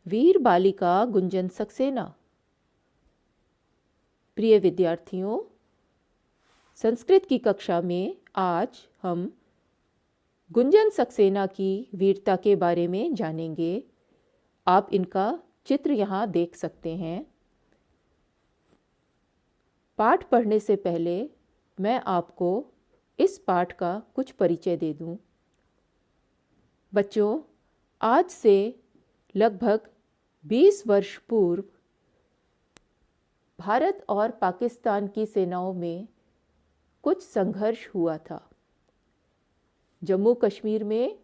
वीर बालिका गुंजन सक्सेना। प्रिय विद्यार्थियों, संस्कृत की कक्षा में आज हम गुंजन सक्सेना की वीरता के बारे में जानेंगे। आप इनका चित्र यहाँ देख सकते हैं। पाठ पढ़ने से पहले मैं आपको इस पाठ का कुछ परिचय दे दूं। बच्चों, आज से लगभग 20 वर्ष पूर्व भारत और पाकिस्तान की सेनाओं में कुछ संघर्ष हुआ था। जम्मू कश्मीर में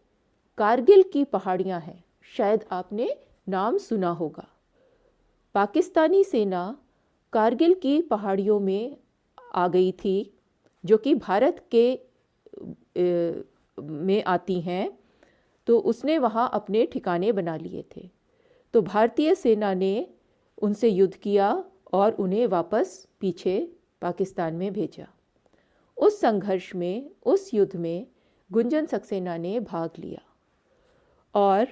कारगिल की पहाड़ियां हैं, शायद आपने नाम सुना होगा। पाकिस्तानी सेना कारगिल की पहाड़ियों में आ गई थी, जो कि भारत के में आती हैं, तो उसने वहाँ अपने ठिकाने बना लिए थे। तो भारतीय सेना ने उनसे युद्ध किया और उन्हें वापस पीछे पाकिस्तान में भेजा। उस संघर्ष में, उस युद्ध में गुंजन सक्सेना ने भाग लिया। और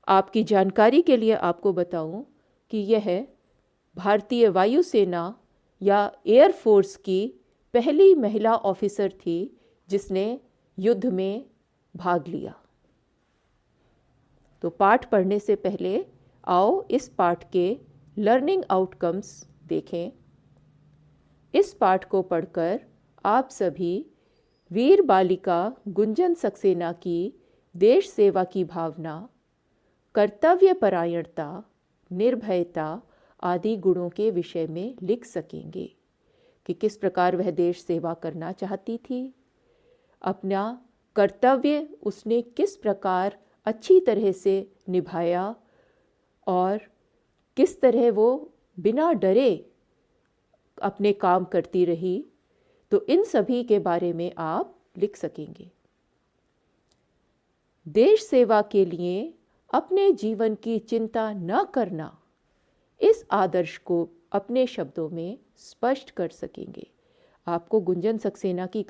आपकी जानकारी के लिए आपको बताऊं कि यह भारतीय वायुसेना या एयरफोर्स की पहली महिला ऑफिसर थी जिसने युद्ध में भाग लिया। तो पाठ पढ़ने से पहले आओ इस पाठ के लर्निंग आउटकम्स देखें। इस पाठ को पढ़कर आप सभी वीर बालिका गुंजन सक्सेना की देश सेवा की भावना, कर्तव्यपरायणता, निर्भयता आदि गुणों के विषय में लिख सकेंगे कि किस प्रकार वह देश सेवा करना चाहती थी, अपना कर्तव्य उसने किस प्रकार अच्छी तरह से निभाया और किस तरह वो बिना डरे अपने काम करती रही। तो इन सभी के बारे में आप लिख सकेंगे। देश सेवा के लिए अपने जीवन की चिंता न करना, इस आदर्श को अपने शब्दों में स्पष्ट कर सकेंगे। आपको गुंजन सक्सेना की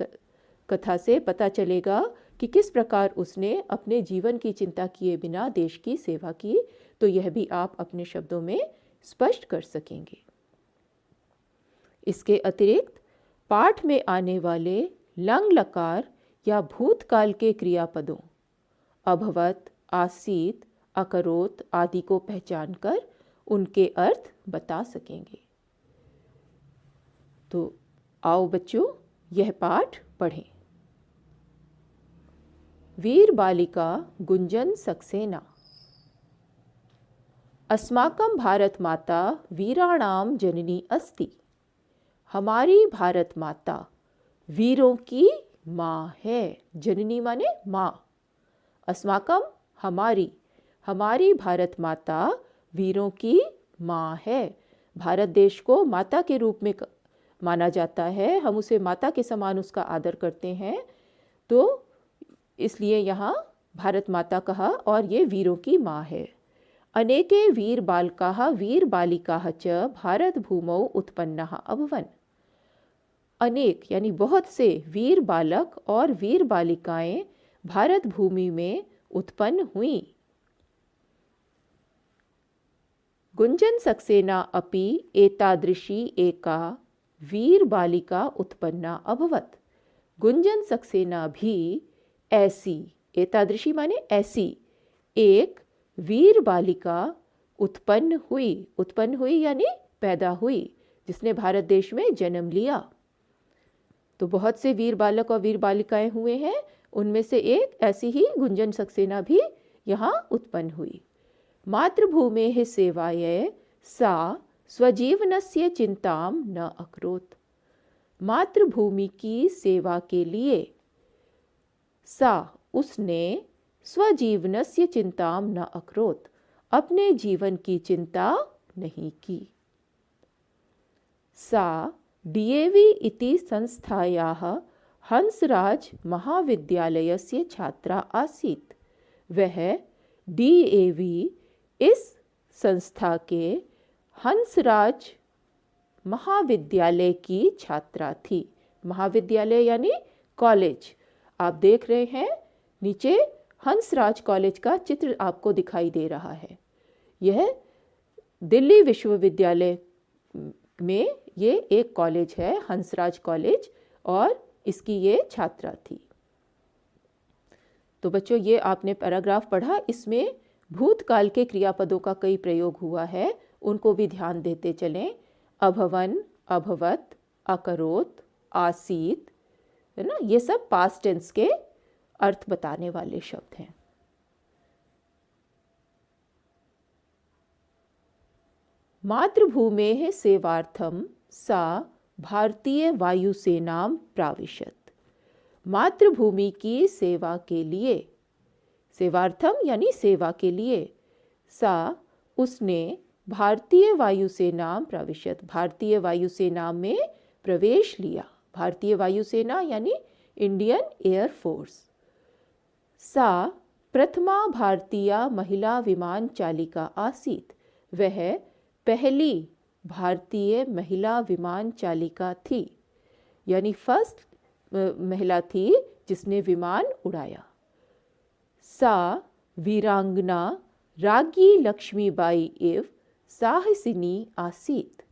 कथा से पता चलेगा कि किस प्रकार उसने अपने जीवन की चिंता किए बिना देश की सेवा की, तो यह भी आप अपने शब्दों में स्पष्ट कर सकेंगे। इसके अतिरिक्त पाठ में आने वाले लंग लकार या भूतकाल के क्रियापदों अभवत, आसीत, अकरोत आदि को पहचानकर उनके अर्थ बता सकेंगे। तो आओ बच्चों, यह पाठ पढ़ें। वीर बालिका गुंजन सक्सेना। अस्माकं भारत माता वीराणाम जननी अस्ति। हमारी भारत माता वीरों की माँ है। जननी माने माँ। अस्माकं हमारी भारत माता वीरों की माँ है। भारत देश को माता के रूप में माना जाता है। हम उसे माता के समान उसका आदर करते हैं, तो इसलिए यहाँ भारत माता कहा और ये वीरों की माँ है। अनेके वीर बालकाः वीर बालिकाः च भारत भूमौ उत्पन्नाः अभवन्। अनेक यानी बहुत से वीर बालक और वीर बालिकाएं भारत भूमि में उत्पन्न हुई। गुंजन सक्सेना अपि एतादृशी एका वीर बालिका उत्पन्ना अभवत्। गुंजन सक्सेना भी ऐसी, एतादृशी माने ऐसी, एक वीर बालिका उत्पन्न हुई यानी पैदा हुई, जिसने भारत देश में जन्म लिया। तो बहुत से वीर बालक और वीर बालिकाएं हुए हैं, उनमें से एक ऐसी ही गुंजन सक्सेना भी यहाँ उत्पन्न हुई। मातृभूमेः सेवायै सा स्वजीवनस्य चिंतां न अकरोत्। मातृभूमि की सेवा के लिए सा उसने स्वजीवनस्य चिंतां न अकरोत्, अपने जीवन की चिंता नहीं की। सा डीएवी इति संस्थायाः हंसराज महाविद्यालयस्य छात्रा आसीत्। वह डीएवी इस संस्था के हंसराज महाविद्यालय की छात्रा थी। महाविद्यालय यानी कॉलेज। आप देख रहे हैं नीचे हंसराज कॉलेज का चित्र आपको दिखाई दे रहा है। यह दिल्ली विश्वविद्यालय में ये एक कॉलेज है, हंसराज कॉलेज, और इसकी ये छात्रा थी। तो बच्चों, ये आपने पैराग्राफ पढ़ा, इसमें भूतकाल के क्रियापदों का कई प्रयोग हुआ है, उनको भी ध्यान देते चलें। अभवन, अभवत, अकरोत, आसीत, है ना, ये सब पास्ट टेंस के अर्थ बताने वाले शब्द हैं। मातृभूमेः सेवार्थम सा भारतीय वायुसेनां प्राविशत। मातृभूमि की सेवा के लिए, सेवार्थम यानी सेवा के लिए, सा उसने भारतीय वायुसेना प्राविशत, भारतीय वायुसेना में प्रवेश लिया। भारतीय वायुसेना यानी इंडियन एयर फोर्स। सा प्रथमा भारतीय महिला विमान चालिका आसीत, वह पहली भारतीय महिला विमान चालिका थी, यानी फर्स्ट महिला थी जिसने विमान उड़ाया। सा वीरांगना राज्ञी लक्ष्मीबाई इव साहसिनी आसीत,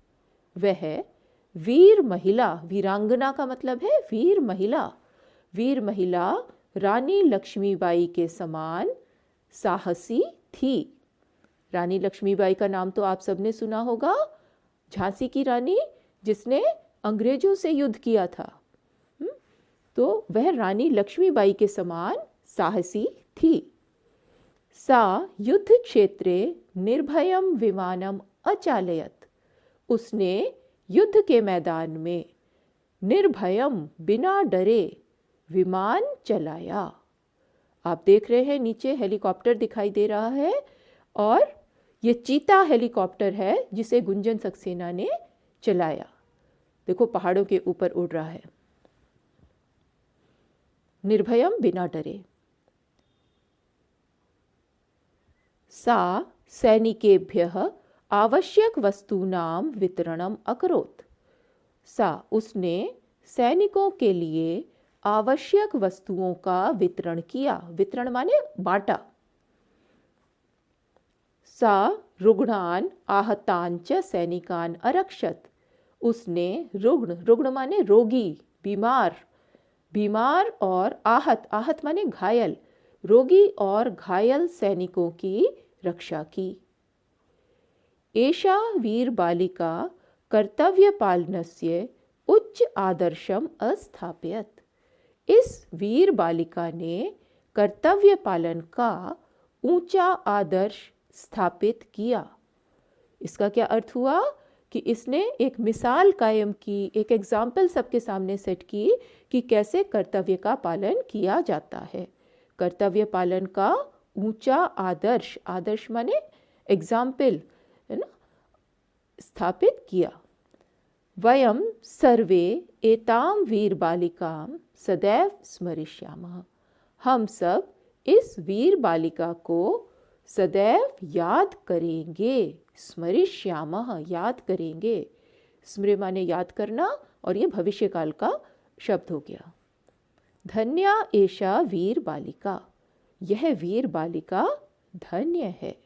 वह वीर महिला, वीरांगना का मतलब है वीर महिला, वीर महिला रानी लक्ष्मीबाई के समान साहसी थी। रानी लक्ष्मीबाई का नाम तो आप सबने सुना होगा, झांसी की रानी जिसने अंग्रेजों से युद्ध किया था। तो वह रानी लक्ष्मीबाई के समान साहसी थी। सा युद्ध क्षेत्रे निर्भयम विमानम अचालयत, उसने युद्ध के मैदान में निर्भयम बिना डरे विमान चलाया। आप देख रहे हैं नीचे हेलीकॉप्टर दिखाई दे रहा है, और ये चीता हेलीकॉप्टर है जिसे गुंजन सक्सेना ने चलाया। देखो पहाड़ों के ऊपर उड़ रहा है। निर्भयम बिना डरे। सा सैनिकेभ्यः आवश्यक वस्तूनां वितरणम अकरोत्, सा उसने सैनिकों के लिए आवश्यक वस्तुओं का वितरण किया। वितरण माने बांटा। सा रुग्णान आहतान च सैनिकान अरक्षत, उसने रुग्ण, रुग्ण माने रोगी, बीमार, बीमार और आहत, आहत माने घायल, रोगी और घायल सैनिकों की रक्षा की। एषा वीर बालिका कर्तव्य पालनस्य उच्च आदर्शम अस्थापयत, इस वीर बालिका ने कर्तव्य पालन का ऊंचा आदर्श स्थापित किया। इसका क्या अर्थ हुआ कि इसने एक मिसाल कायम की, एक एग्जाम्पल सबके सामने सेट की कि कैसे कर्तव्य का पालन किया जाता है। कर्तव्य पालन का ऊंचा आदर्श, आदर्श माने एग्जाम्पल, है ना, स्थापित किया। वयम सर्वे एताम वीर बालिकां सदैव स्मरिष्यामः, हम सब इस वीर बालिका को सदैव याद करेंगे। स्मरिष्यामः याद करेंगे। स्मृ माने याद करना, और ये भविष्य काल का शब्द हो गया। धन्या एषा वीर बालिका, यह वीर बालिका धन्य है।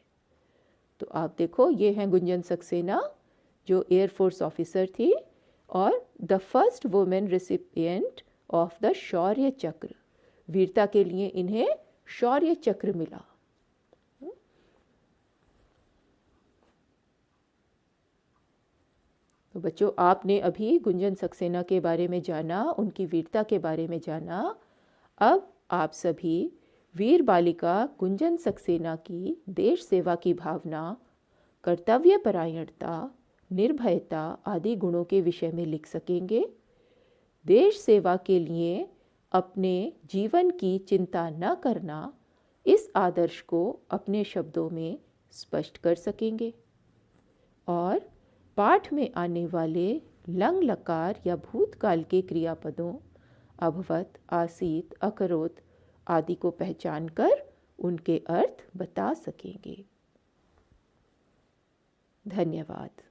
तो आप देखो, ये हैं गुंजन सक्सेना जो एयरफोर्स ऑफिसर थी और the first women recipient of the Shaurya Chakra. वीरता के लिए इन्हें शौर्य चक्र मिला। तो बच्चों, आपने अभी गुंजन सक्सेना के बारे में जाना, उनकी वीरता के बारे में जाना। अब आप सभी वीर बालिका गुंजन सक्सेना की देश सेवा की भावना, कर्तव्य परायणता, निर्भयता आदि गुणों के विषय में लिख सकेंगे। देश सेवा के लिए अपने जीवन की चिंता न करना, इस आदर्श को अपने शब्दों में स्पष्ट कर सकेंगे। और पाठ में आने वाले लंग लकार या भूतकाल के क्रियापदों अभवत, आसीत, अकरोत आदि को पहचान कर उनके अर्थ बता सकेंगे। धन्यवाद।